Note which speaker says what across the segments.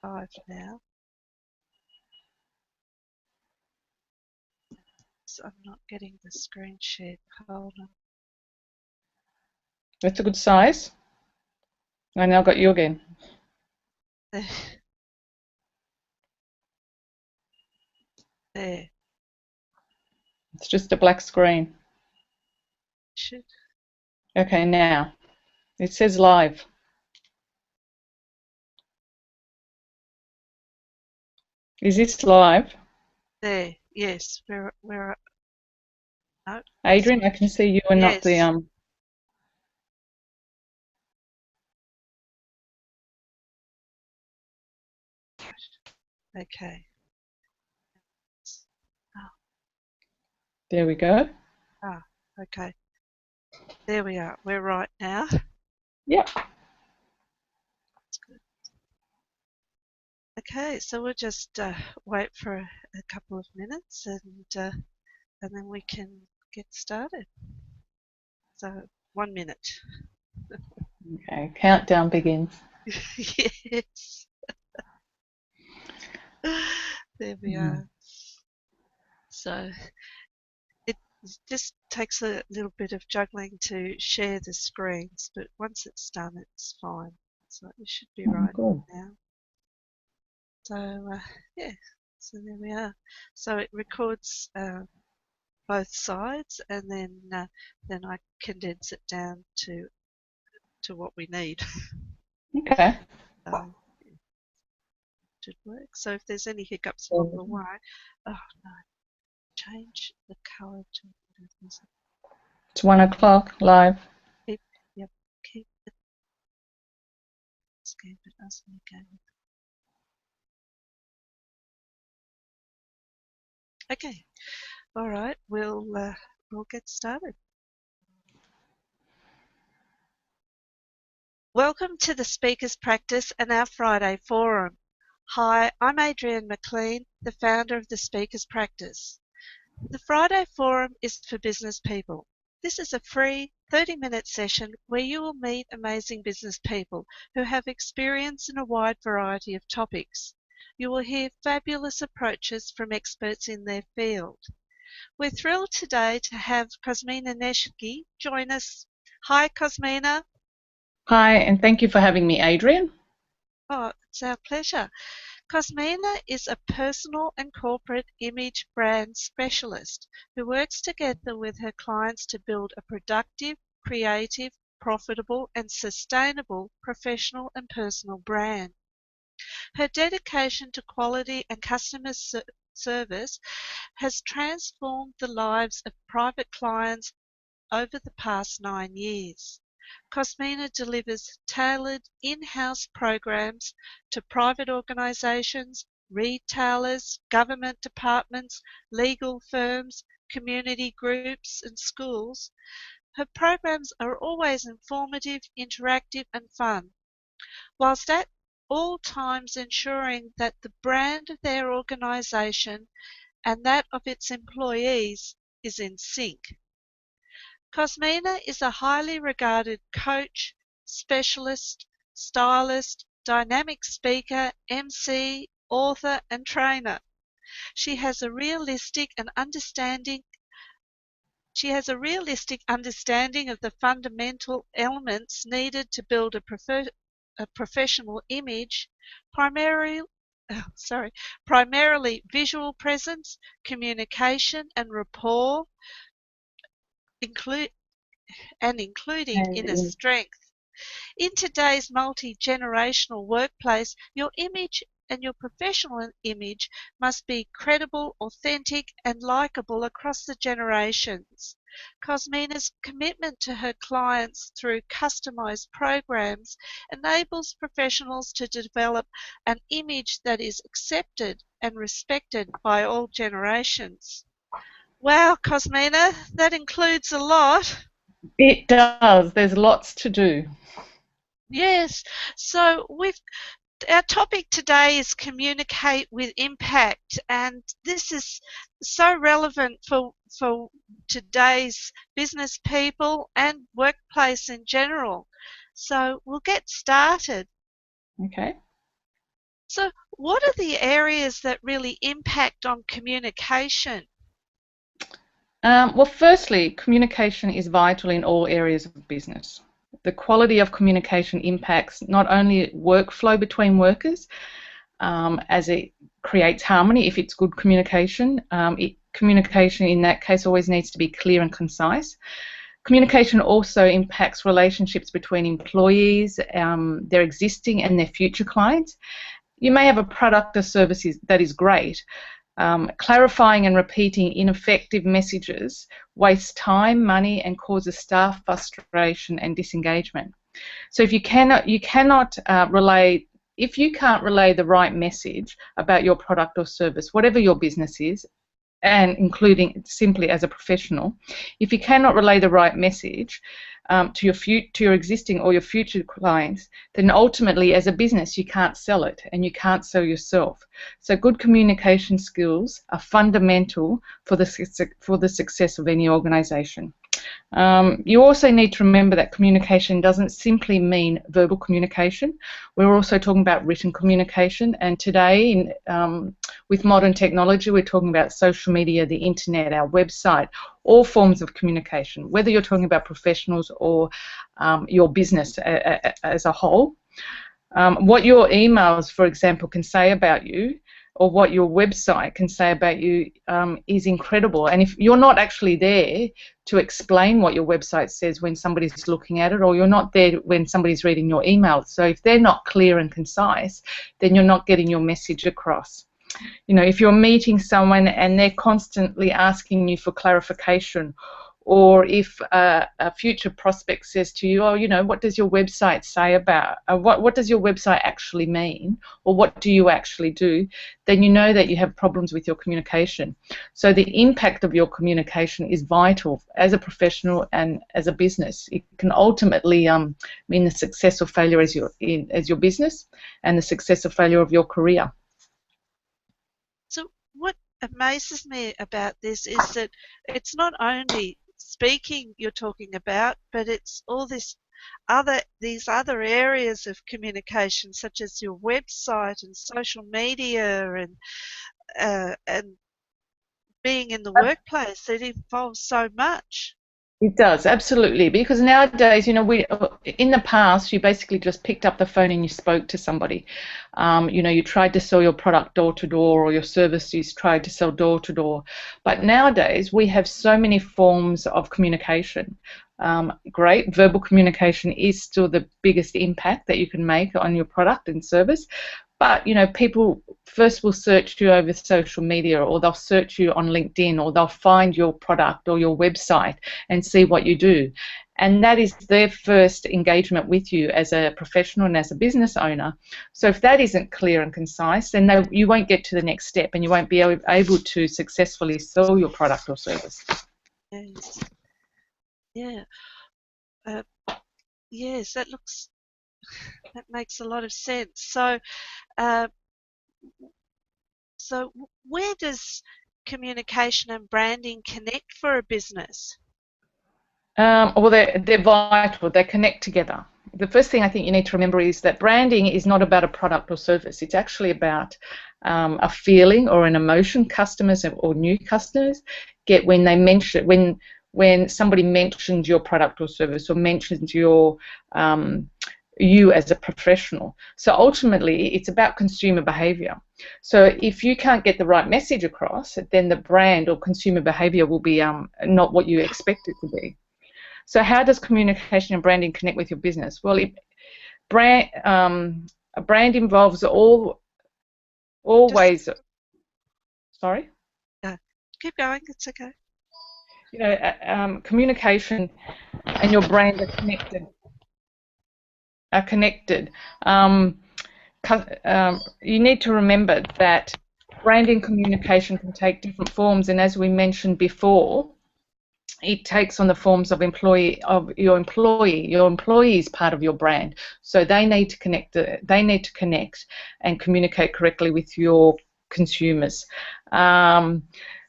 Speaker 1: live now. So I'm not getting the screen shared. Hold on.
Speaker 2: That's a good size. I now got you again.
Speaker 1: There.
Speaker 2: It's just a black screen.
Speaker 1: Should.
Speaker 2: Okay, now it says live. Is this live?
Speaker 1: There. Yes. We're no.
Speaker 2: Adrian, I can see you and not the
Speaker 1: Yes. Okay. Oh.
Speaker 2: There we go.
Speaker 1: Ah. Okay. There we are. We're right now.
Speaker 2: Yep.
Speaker 1: That's good. Okay, so we'll just wait for a couple of minutes and then we can get started. So 1 minute.
Speaker 2: Okay, countdown begins.
Speaker 1: Yes. There we are. So it just takes a little bit of juggling to share the screens, but once it's done, it's fine. So it should be right
Speaker 2: Good.
Speaker 1: now. So yeah, so there we are. So it records both sides, and then I condense it down to what we need.
Speaker 2: Okay.
Speaker 1: So it should work. So if there's any hiccups along the way, oh no, change the colour to whatever.
Speaker 2: It's 1 o'clock live.
Speaker 1: Keep, yep, keep it. Escape it as we go. Okay, all right, we'll get started. Welcome to the Speakers Practice and our Friday Forum. Hi, I'm Adrienne McLean, the founder of the Speakers Practice. The Friday Forum is for business people. This is a free 30-minute session where you will meet amazing business people who have experience in a wide variety of topics. You will hear fabulous approaches from experts in their field. We're thrilled today to have Cosimina Nesci join us. Hi, Cosimina.
Speaker 2: Hi, and thank you for having me, Adrian.
Speaker 1: Oh, it's our pleasure. Cosimina is a personal and corporate image brand specialist who works together with her clients to build a productive, creative, profitable and sustainable professional and personal brand. Her dedication to quality and customer service has transformed the lives of private clients over the past 9 years. Cosimina delivers tailored in-house programs to private organisations, retailers, government departments, legal firms, community groups and schools. Her programs are always informative, interactive and fun, whilst at all times ensuring that the brand of their organisation and that of its employees is in sync. Cosimina is a highly regarded coach, specialist, stylist, dynamic speaker, MC, author and trainer. She has a realistic understanding of the fundamental elements needed to build a professional image, primarily visual presence, communication and rapport, including inner strength. In today's multi-generational workplace, your image and your professional image must be credible, authentic and likeable across the generations. Cosimina's commitment to her clients through customised programs enables professionals to develop an image that is accepted and respected by all generations. Wow, Cosimina, that includes a lot.
Speaker 2: It does. There's lots to do.
Speaker 1: Yes. So our topic today is communicate with impact, and this is so relevant for today's business people and workplace in general. So we'll get started.
Speaker 2: Okay.
Speaker 1: So, what are the areas that really impact on communication?
Speaker 2: Well, firstly, communication is vital in all areas of business. The quality of communication impacts not only workflow between workers, as it creates harmony if it's good communication. Communication in that case always needs to be clear and concise. Communication also impacts relationships between employees, their existing and their future clients. You may have a product or service that is great. Clarifying and repeating ineffective messages wastes time, money, and causes staff frustration and disengagement. So if you cannot relay, if you can't relay the right message about your product or service, whatever your business is, and including simply as a professional, if you cannot relay the right message to your existing or your future clients, then ultimately as a business you can't sell it and you can't sell yourself. So good communication skills are fundamental for the success of any organisation. You also need to remember that communication doesn't simply mean verbal communication. We're also talking about written communication, and today with modern technology we're talking about social media, the internet, our website, all forms of communication, whether you're talking about professionals or your business as a whole. What your emails, for example, can say about you, or what your website can say about you, is incredible. And if you're not actually there to explain what your website says when somebody's looking at it, or you're not there when somebody's reading your email, so if they're not clear and concise, then you're not getting your message across. You know, if you're meeting someone and they're constantly asking you for clarification, or if a future prospect says to you, oh, you know, what does your website say about, what does your website actually mean, or what do you actually do, then you know that you have problems with your communication. So the impact of your communication is vital as a professional and as a business. It can ultimately mean the success or failure as your business, and the success or failure of your career.
Speaker 1: So, what amazes me about this is that it's not only speaking you're talking about, but it's all these other areas of communication, such as your website and social media and being in the workplace. It involves so much.
Speaker 2: It does, absolutely, because nowadays, you know, in the past, you basically just picked up the phone and you spoke to somebody. You know, you tried to sell your product door to door, or your services tried to sell door to door. But nowadays, we have so many forms of communication. Great, verbal communication is still the biggest impact that you can make on your product and service. But, you know, people first will search you over social media, or they'll search you on LinkedIn, or they'll find your product or your website and see what you do. And that is their first engagement with you as a professional and as a business owner. So if that isn't clear and concise, then you won't get to the next step, and you won't be able to successfully sell your product or service.
Speaker 1: Yes. Yeah. Uh, yes, that makes a lot of sense. So, uh, where does communication and branding connect for a business?
Speaker 2: Well, they're vital. They connect together. The first thing I think you need to remember is that branding is not about a product or service. It's actually about a feeling or an emotion customers or new customers get when they mention when somebody mentions your product or service, or mentions you as a professional. So ultimately, it's about consumer behavior. So if you can't get the right message across, then the brand or consumer behavior will be not what you expect it to be. So how does communication and branding connect with your business? Well, a brand involves all
Speaker 1: Just
Speaker 2: ways. Sorry.
Speaker 1: keep going. It's okay.
Speaker 2: You know, communication and your brand are connected. You need to remember that branding communication can take different forms, and as we mentioned before, it takes on the forms of your employee. Your employee is part of your brand, so they need to connect. They need to connect and communicate correctly with your consumers.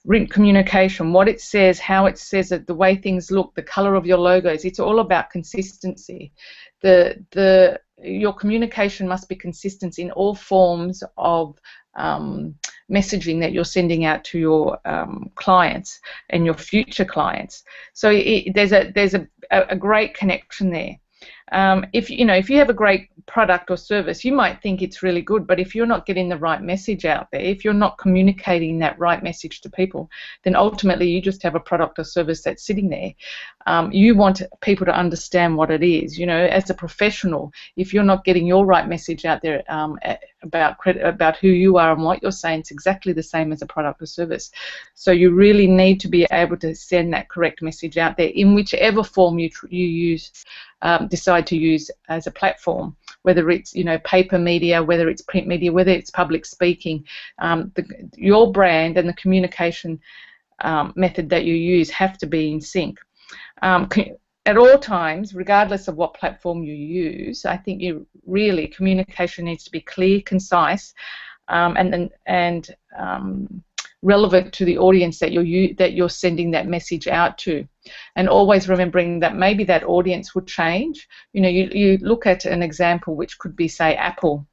Speaker 2: Written communication, what it says, how it says it, the way things look, the color of your logos. It's all about consistency. The your communication must be consistent in all forms of messaging that you're sending out to your clients and your future clients. So there's a great connection there. If you have a great product or service, you might think it's really good, but if you're not getting the right message out there, if you're not communicating that right message to people, then ultimately you just have a product or service that's sitting there. You want people to understand what it is. As a professional, if you're not getting your right message out there about who you are and what you're saying, it's exactly the same as a product or service. So you really need to be able to send that correct message out there in whichever form you decide to use as a platform, whether it's paper media, whether it's print media, whether it's public speaking. Your brand and the communication method that you use have to be in sync. At all times, regardless of what platform you use, I think communication needs to be clear, concise, and relevant to the audience that you're sending that message out to, and always remembering that maybe that audience would change. You look at an example which could be, say, Apple.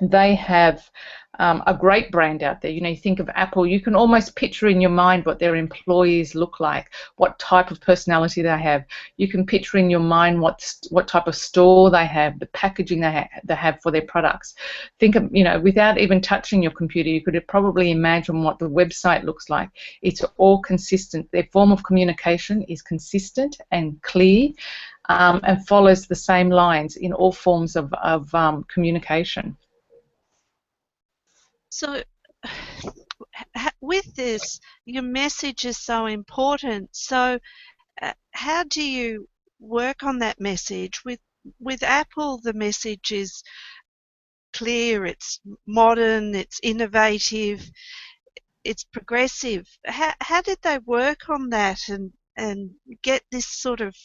Speaker 2: They have a great brand out there. You think of Apple, you can almost picture in your mind what their employees look like, what type of personality they have. You can picture in your mind what type of store they have, the packaging they have for their products. Think of, without even touching your computer, you could probably imagine what the website looks like. It's all consistent. Their form of communication is consistent and clear, and follows the same lines in all forms of communication.
Speaker 1: So with this, your message is so important. So how do you work on that message? With Apple, the message is clear, it's modern, it's innovative, it's progressive. How did they work on that and get this sort of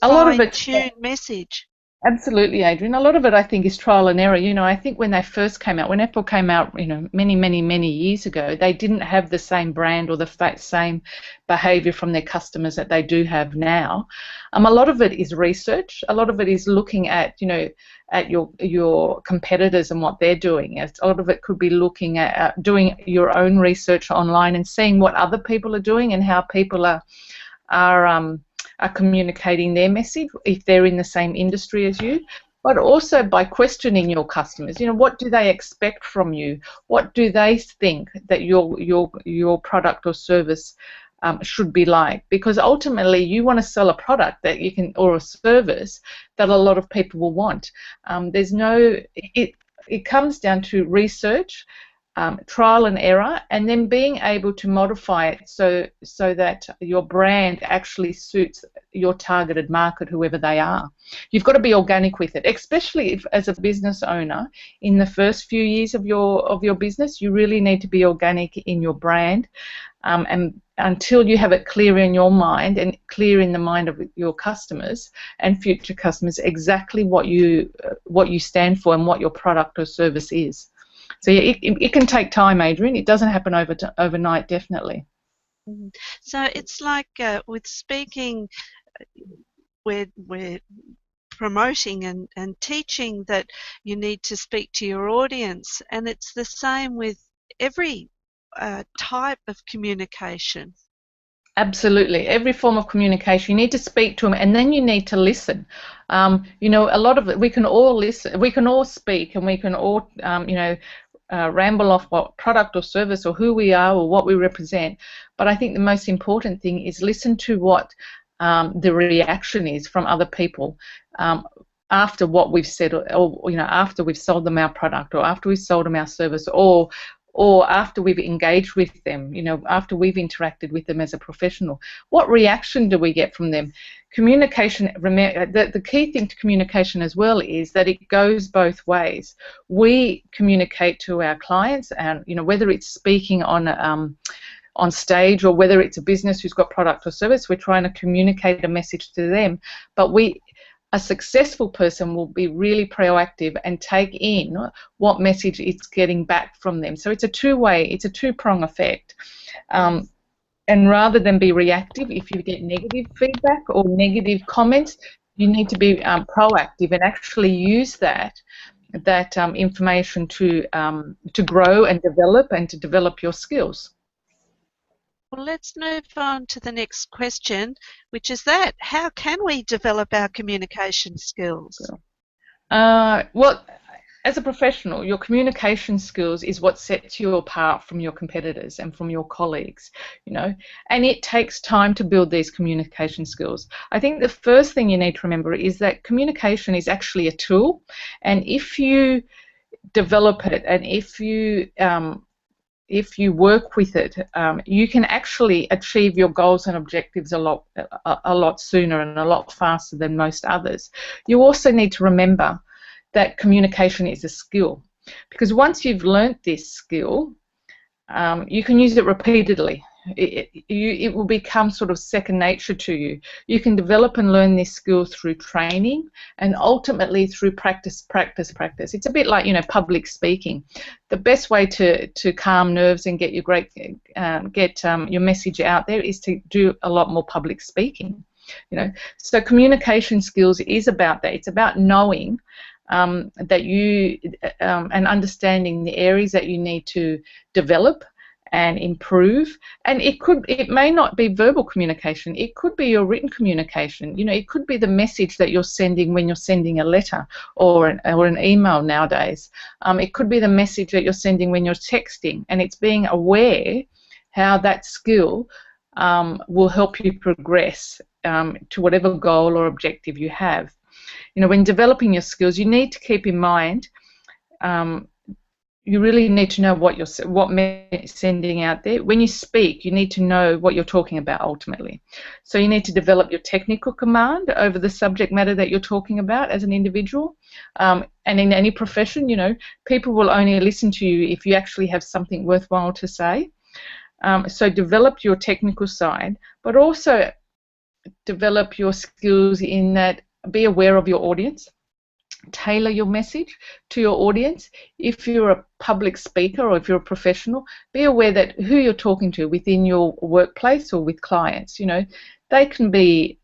Speaker 1: fine-tuned message?
Speaker 2: Absolutely, Adrian. A lot of it, I think, is trial and error. I think when they first came out, when Apple came out, many, many, many years ago, they didn't have the same brand or the same behaviour from their customers that they do have now. A lot of it is research. A lot of it is looking at, at your competitors and what they're doing. A lot of it could be looking at doing your own research online and seeing what other people are doing and how people are communicating their message if they're in the same industry as you, but also by questioning your customers. What do they expect from you? What do they think that your product or service should be like? Because ultimately you want to sell a product that you can, or a service that a lot of people will want. It comes down to research, trial and error, and then being able to modify it so that your brand actually suits your targeted market, whoever they are. You've got to be organic with it, especially if, as a business owner, in the first few years of your business, you really need to be organic in your brand, and until you have it clear in your mind and clear in the mind of your customers and future customers exactly what you stand for and what your product or service is. So yeah, it can take time, Adrian. It doesn't happen overnight, definitely.
Speaker 1: So it's like with speaking, we're promoting and teaching that you need to speak to your audience, and it's the same with every type of communication.
Speaker 2: Absolutely. Every form of communication, you need to speak to them, and then you need to listen. A lot of it, we can all listen, we can all speak, and we can all, ramble off what product or service or who we are or what we represent. But I think the most important thing is listen to what the reaction is from other people after what we've said, or after we've sold them our product, or after we've sold them our service, or after we've engaged with them, after we've interacted with them as a professional. What reaction do we get from them? Communication, the key thing to communication as well is that it goes both ways. We communicate to our clients, and whether it's speaking on stage or whether it's a business who's got product or service, we're trying to communicate a message to them. But a successful person will be really proactive and take in what message it's getting back from them. So it's a two-prong effect. And rather than be reactive, if you get negative feedback or negative comments, You need to be proactive and actually use that information to grow and to develop your skills.
Speaker 1: Well, let's move on to the next question, which is that how can we develop our communication skills?
Speaker 2: Well, as a professional, your communication skills is what sets you apart from your competitors and from your colleagues, and it takes time to build these communication skills. I think the first thing you need to remember is that communication is actually a tool, and if you develop it and if you work with it, you can actually achieve your goals and objectives a lot sooner and a lot faster than most others. You also need to remember that communication is a skill, because once you've learnt this skill, you can use it repeatedly. It will become sort of second nature to you. You can develop and learn this skill through training and ultimately through practice. It's a bit like, public speaking. The best way to calm nerves and get your message out there is to do a lot more public speaking. So communication skills is about that. It's about knowing that you and understanding the areas that you need to develop and improve. And it may not be verbal communication. It could be your written communication. It could be the message that you're sending when you're sending a letter or an email nowadays. It could be the message that you're sending when you're texting, and it's being aware how that skill will help you progress to whatever goal or objective you have. When developing your skills, you need to keep in mind, you really need to know what you're sending out there. When you speak, you need to know what you're talking about ultimately. So you need to develop your technical command over the subject matter that you're talking about as an individual. And in any profession, people will only listen to you if you actually have something worthwhile to say. So develop your technical side, but also develop your skills in that. Be aware of your audience. Tailor your message to your audience. If you're a public speaker or if you're a professional, be aware that who you're talking to within your workplace or with clients, they can be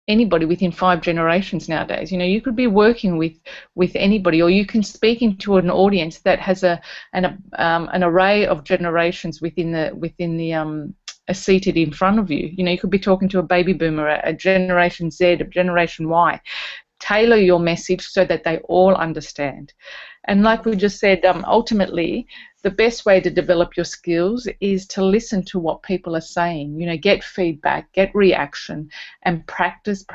Speaker 2: anybody within 5 generations nowadays. You could be working with anybody, or you can speak into an audience that has an array of generations within the are seated in front of you. You could be talking to a baby boomer, a Generation Z, a Generation Y. Tailor your message so that they all understand. And like we just said, ultimately, the best way to develop your skills is to listen to what people are saying. Get feedback, get reaction, and practice.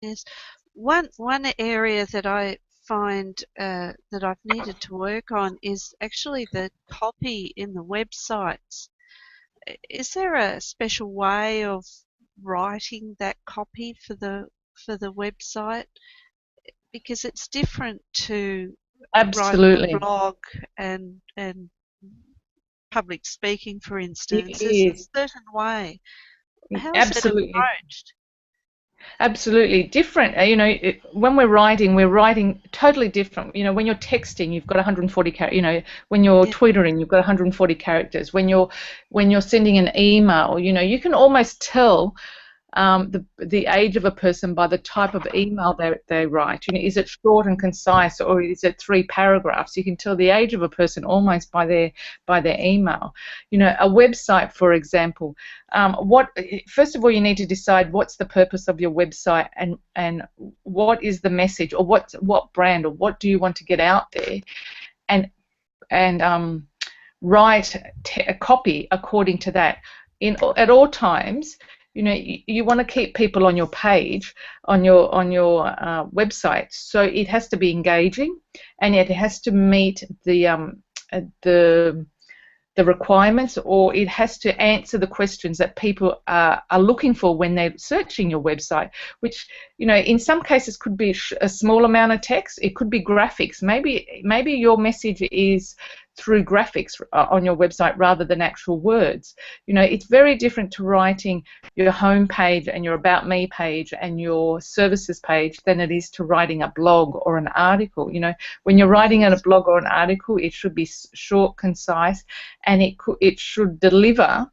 Speaker 1: Yes. One area that I find that I've needed to work on is actually the copy in the websites. Is there a special way of writing that copy for the website? Because it's different to writing a blog and public speaking, for instance. There's a certain way. How is it approached?
Speaker 2: Absolutely different. When we're writing totally different. When you're texting, you've got 140 characters. When you're twittering, you've got 140 characters. When you're sending an email, you can almost tell the age of a person by the type of email they write. Is it short and concise, or is it 3 paragraphs? You can tell the age of a person almost by their email. A website, for example. First of all, you need to decide what's the purpose of your website and what is the message, or what brand, or what do you want to get out there, and write a copy according to that. At all times, you want to keep people on your page, on your website, so it has to be engaging, and it has to meet the requirements, or it has to answer the questions that people are looking for when they're searching your website, which in some cases could be a small amount of text. It could be graphics. Maybe your message is through graphics on your website rather than actual words. It's very different to writing your home page and your About Me page and your services page than it is to writing a blog or an article. When you're writing a blog or an article, it should be short, concise, and it should deliver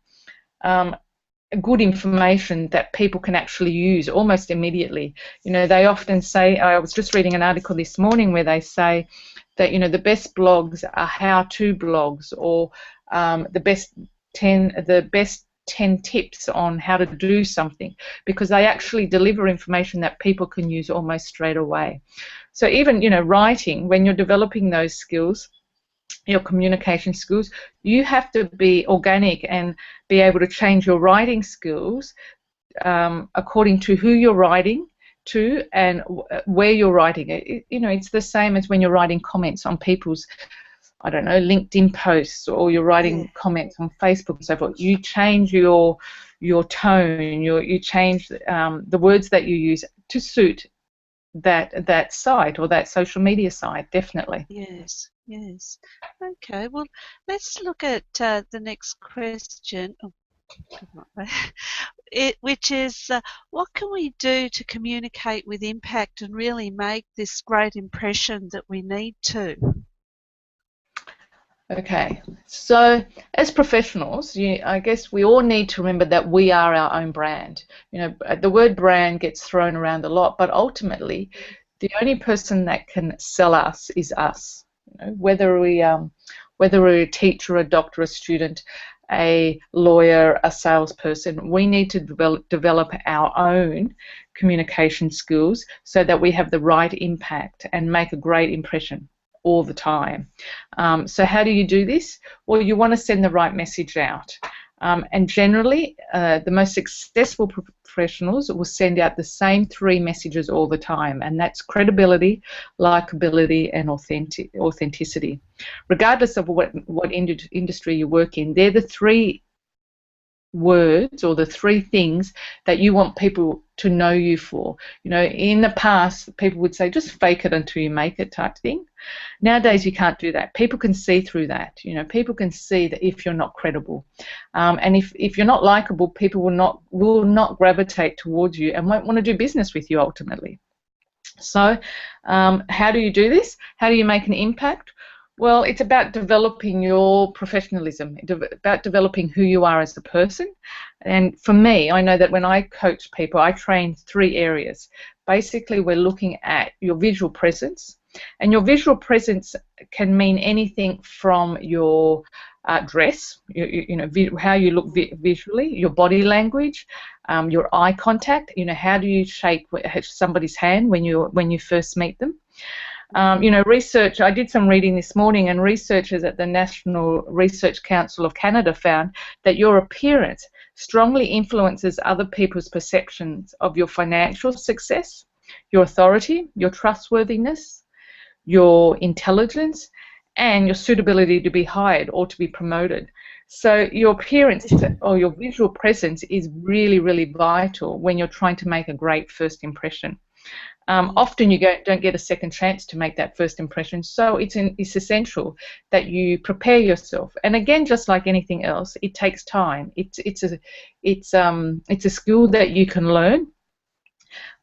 Speaker 2: good information that people can actually use almost immediately. They often say, I was just reading an article this morning where they say that, the best blogs are how-to blogs, or the best 10 tips on how to do something, because they actually deliver information that people can use almost straight away. So even, writing, when you're developing those skills, your communication skills, you have to be organic and be able to change your writing skills according to who you're writing to and where you're writing it. It's the same as when you're writing comments on people's, I don't know, LinkedIn posts, or you're writing comments on Facebook and so forth. You change your tone, you change the words that you use to suit that site or that social media site, definitely.
Speaker 1: Yes, yes. Okay, well, let's look at the next question. Oh, come on. Which is, what can we do to communicate with impact and really make this great impression that we need to?
Speaker 2: Okay, so as professionals, I guess we all need to remember that we are our own brand. The word brand gets thrown around a lot, but ultimately, the only person that can sell us is us. Whether we're a teacher, a doctor, a student, a lawyer, a salesperson, we need to develop our own communication skills so that we have the right impact and make a great impression all the time. So how do you do this? Well, you want to send the right message out. And generally, the most successful professionals will send out the same 3 messages all the time, and that's credibility, likability, and authenticity. Regardless of what industry you work in, they're the 3 words or the 3 things that you want people to know you for. In the past, people would say, just fake it until you make it type thing. Nowadays, you can't do that. People can see through that. People can see that if you're not credible, and if you're not likable, people will not gravitate towards you and won't want to do business with you ultimately. So, how do you do this? How do you make an impact? Well, it's about developing your professionalism, about developing who you are as a person. And for me, I know that when I coach people, I train 3 areas. Basically, we're looking at your visual presence. And your visual presence can mean anything from your dress, how you look visually, your body language, your eye contact. How do you shake somebody's hand when you first meet them? Research, I did some reading this morning, and researchers at the National Research Council of Canada found that your appearance strongly influences other people's perceptions of your financial success, your authority, your trustworthiness, your intelligence, and your suitability to be hired or to be promoted. So your appearance or your visual presence is really, really vital when you're trying to make a great first impression. Often you don't get a second chance to make that first impression, so it's essential that you prepare yourself. And again, just like anything else, it takes time. It's a skill that you can learn,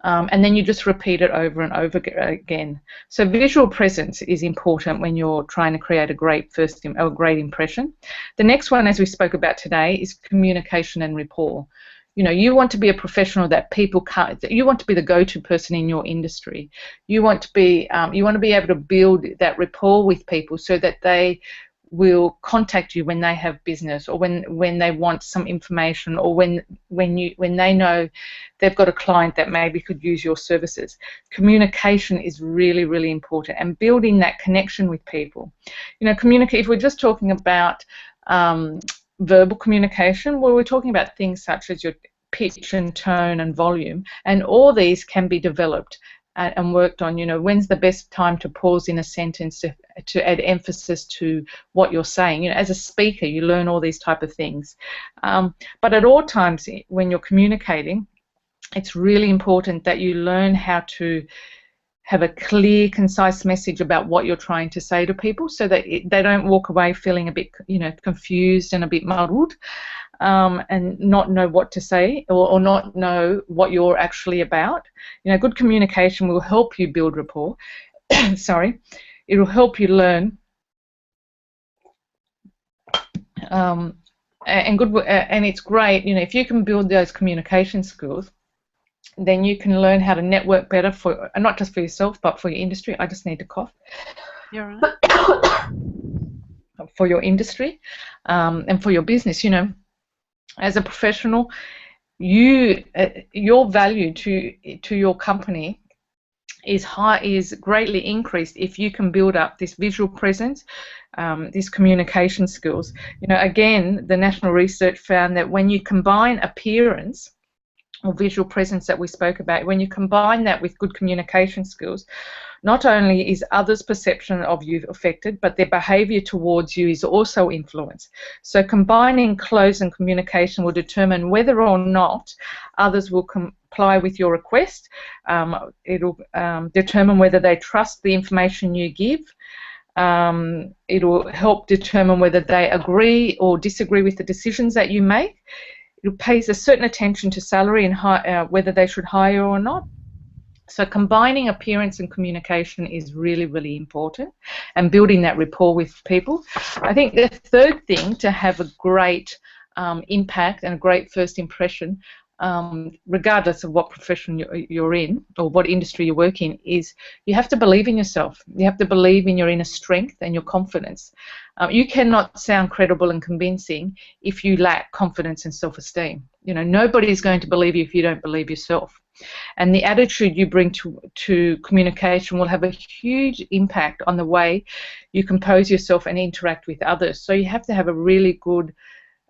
Speaker 2: and then you just repeat it over and over again. So visual presence is important when you're trying to create a great great impression. The next one, as we spoke about today, is communication and rapport. You want to be a professional that people can't. You want to be the go-to person in your industry. You want to be able to build that rapport with people so that they will contact you when they have business, or when they want some information, or when they know they've got a client that maybe could use your services. Communication is really, really important, and building that connection with people. If we're just talking about verbal communication, well, we're talking about things such as your pitch and tone and volume, and all these can be developed and worked on. When's the best time to pause in a sentence to add emphasis to what you're saying? As a speaker, you learn all these type of things. But at all times when you're communicating, it's really important that you learn how to have a clear, concise message about what you're trying to say to people, so that they don't walk away feeling a bit, confused and a bit muddled, and not know what to say, or not know what you're actually about. Good communication will help you build rapport. Sorry, it will help you learn and good, and it's great, you know, if you can build those communication skills, then you can learn how to network better for, not just for yourself, but for your industry. I just need to cough.
Speaker 1: You're right.
Speaker 2: For your industry, and for your business. You know, as a professional, your value to your company is greatly increased if you can build up this visual presence, these communication skills. You know, again, the national research found that when you combine appearance or visual presence that we spoke about, when you combine that with good communication skills, not only is others' perception of you affected, but their behaviour towards you is also influenced. So combining clothes and communication will determine whether or not others will comply with your request. It'll determine whether they trust the information you give. It'll help determine whether they agree or disagree with the decisions that you make. It pays a certain attention to salary and whether they should hire or not. So combining appearance and communication is really, really important, and building that rapport with people. I think the third thing to have a great impact and a great first impression, regardless of what profession you're in or what industry you work in, is you have to believe in yourself. You have to believe in your inner strength and your confidence. You cannot sound credible and convincing if you lack confidence and self-esteem. You know, nobody's going to believe you if you don't believe yourself. And the attitude you bring to communication will have a huge impact on the way you compose yourself and interact with others. So you have to have a really good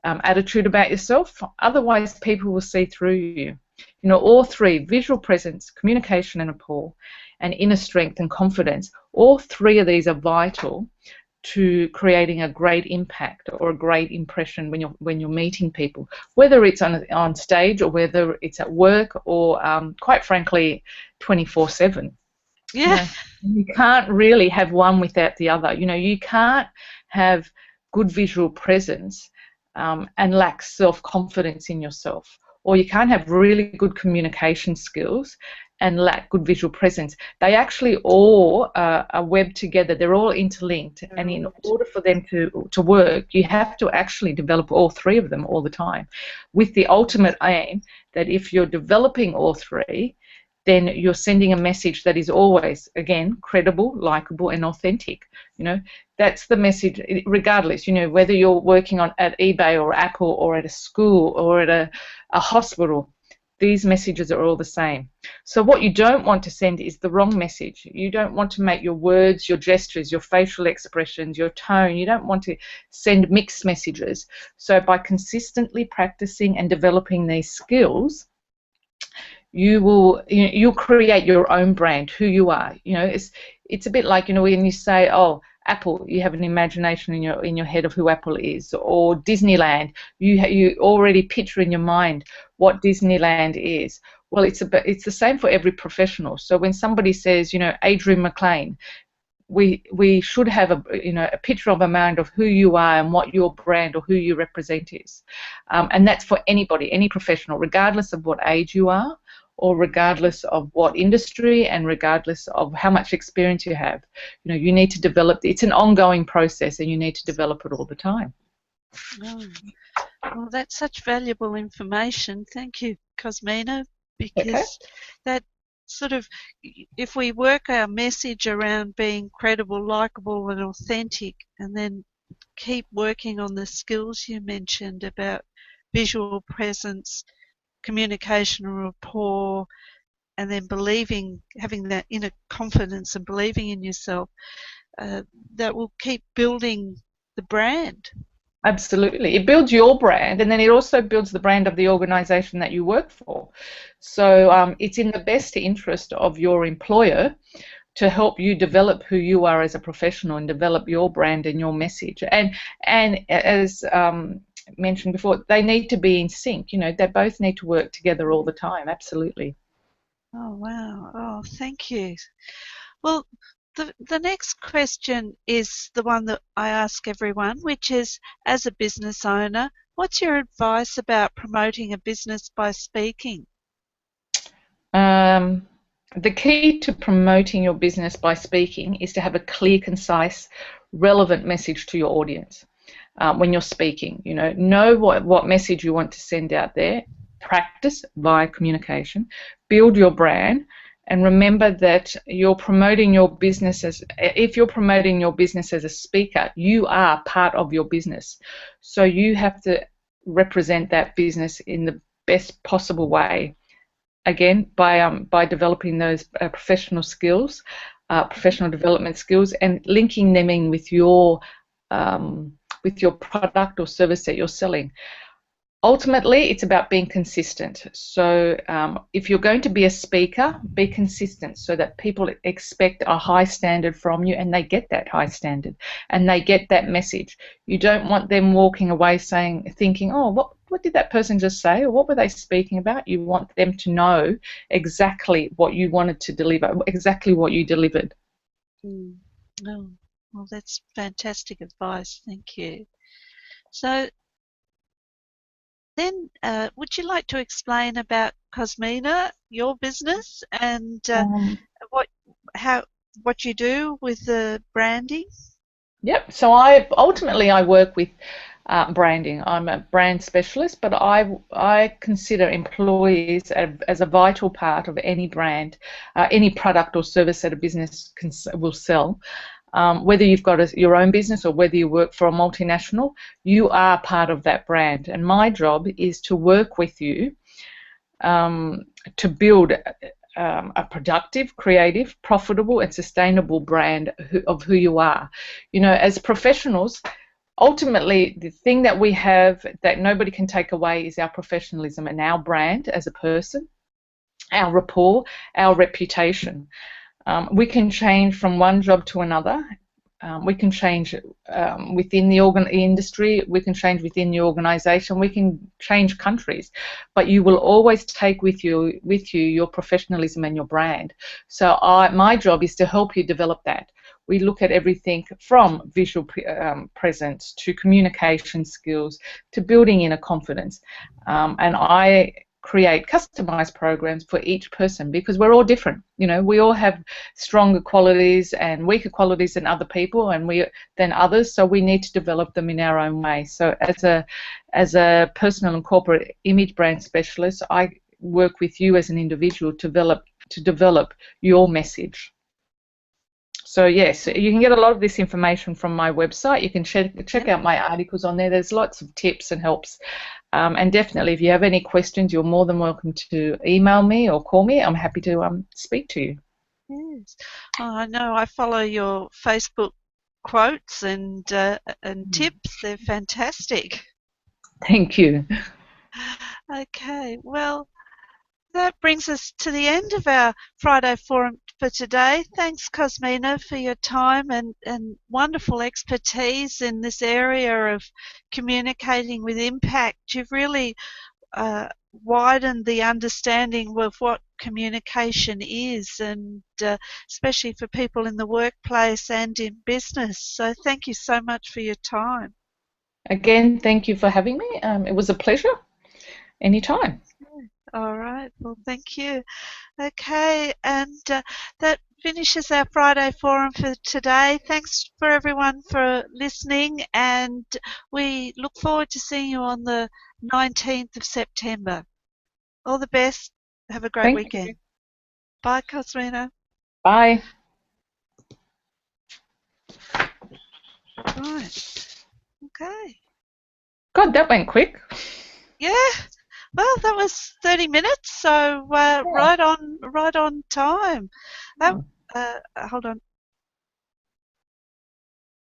Speaker 2: attitude about yourself. Otherwise, people will see through you. You know, all three, visual presence, communication and rapport, and inner strength and confidence, all three of these are vital to creating a great impact or a great impression when you're meeting people, whether it's on stage or whether it's at work or quite frankly 24/7.
Speaker 1: Yeah.
Speaker 2: You can't really have one without the other. You know, you can't have good visual presence and lack self-confidence in yourself, or you can't have really good communication skills and lack good visual presence. They actually all are webbed together. They're all interlinked, and in order for them to work, you have to actually develop all three of them all the time, with the ultimate aim that if you're developing all three, then you're sending a message that is always, again, credible, likable, and authentic. You know, that's the message, regardless, you know, whether you're working at eBay or Apple or at a school or at a hospital. These messages are all the same. So what you don't want to send is the wrong message. You don't want to make your words, your gestures, your facial expressions, your tone, you don't want to send mixed messages. So by consistently practicing and developing these skills, you'll create your own brand, who you are. You know, it's a bit like, you know, when you say, oh, Apple, you have an imagination in your head of who Apple is, or Disneyland, you already picture in your mind what Disneyland is. Well, it's the same for every professional. So when somebody says, you know, Adrian McLean, we should have a picture of a mind of who you are and what your brand or who you represent is, and that's for anybody, any professional, regardless of what age you are, or regardless of what industry, and regardless of how much experience you have. You know, you need to develop. It's an ongoing process, and you need to develop it all the time.
Speaker 1: Oh. Well, that's such valuable information. Thank you, Cosimina, because that sort of, if we work our message around being credible, likable, and authentic, and then keep working on the skills you mentioned about visual presence, communication and rapport, and then having that inner confidence and believing in yourself, that will keep building the brand.
Speaker 2: Absolutely. It builds your brand, and then it also builds the brand of the organisation that you work for. So it's in the best interest of your employer to help you develop who you are as a professional and develop your brand and your message. And as mentioned before, they need to be in sync. You know, they both need to work together all the time. Absolutely.
Speaker 1: Oh, wow. Oh, thank you. Well, the next question is the one that I ask everyone, which is, as a business owner, what's your advice about promoting a business by speaking?
Speaker 2: The key to promoting your business by speaking is to have a clear, concise, relevant message to your audience. when you're speaking. Know what message you want to send out there. Practice via communication. Build your brand. And remember that you're promoting your business if you're promoting your business as a speaker, you are part of your business. So you have to represent that business in the best possible way. Again, by developing those professional skills, professional development skills, and linking them in with your product or service that you're selling. Ultimately, it's about being consistent. So if you're going to be a speaker, be consistent so that people expect a high standard from you, and they get that high standard and they get that message. You don't want them walking away thinking, oh, what did that person just say, or what were they speaking about? You want them to know exactly what you wanted to deliver, exactly what you delivered.
Speaker 1: Mm. Oh, well, that's fantastic advice. Thank you. So then, would you like to explain about Cosimina, your business, and what how what you do with the branding?
Speaker 2: Yep. So I work with branding. I'm a brand specialist, but I consider employees as a vital part of any brand, any product or service that a business will sell. Whether you've got your own business or whether you work for a multinational, you are part of that brand. And my job is to work with you to build a productive, creative, profitable, and sustainable brand of who you are. As professionals, ultimately, the thing that we have that nobody can take away is our professionalism and our brand as a person, our rapport, our reputation. We can change from one job to another. We can change within the industry. We can change within the organization. We can change countries, but you will always take with you your professionalism and your brand. So my job is to help you develop that. We look at everything from visual presence to communication skills to building inner confidence, and I create customized programs for each person because we're all different. We all have stronger qualities and weaker qualities than other people than others, so we need to develop them in our own way. So as a personal and corporate image brand specialist, I work with you as an individual to develop your message. So yes, you can get a lot of this information from my website. You can check out my articles on there. There's lots of tips and helps. And definitely, if you have any questions, you're more than welcome to email me or call me. I'm happy to speak to you.
Speaker 1: Yes. Oh, I know. I follow your Facebook quotes and tips. They're fantastic.
Speaker 2: Thank you.
Speaker 1: Okay. Well, that brings us to the end of our Friday Forum for today. Thanks, Cosimina, for your time and wonderful expertise in this area of communicating with impact. You've really widened the understanding of what communication is, and especially for people in the workplace and in business. So thank you so much for your time.
Speaker 2: Again, thank you for having me. It was a pleasure. Anytime.
Speaker 1: All right. Well, thank you. Okay, and that finishes our Friday Forum for today. Thanks for everyone for listening, and we look forward to seeing you on the 19th of September. All the best. Have a great
Speaker 2: Thank
Speaker 1: weekend.
Speaker 2: you.
Speaker 1: Bye, Cosimina.
Speaker 2: Bye.
Speaker 1: Right. Okay.
Speaker 2: God, that went quick.
Speaker 1: Yeah. Well, that was 30 minutes, so right on time. That, hold on.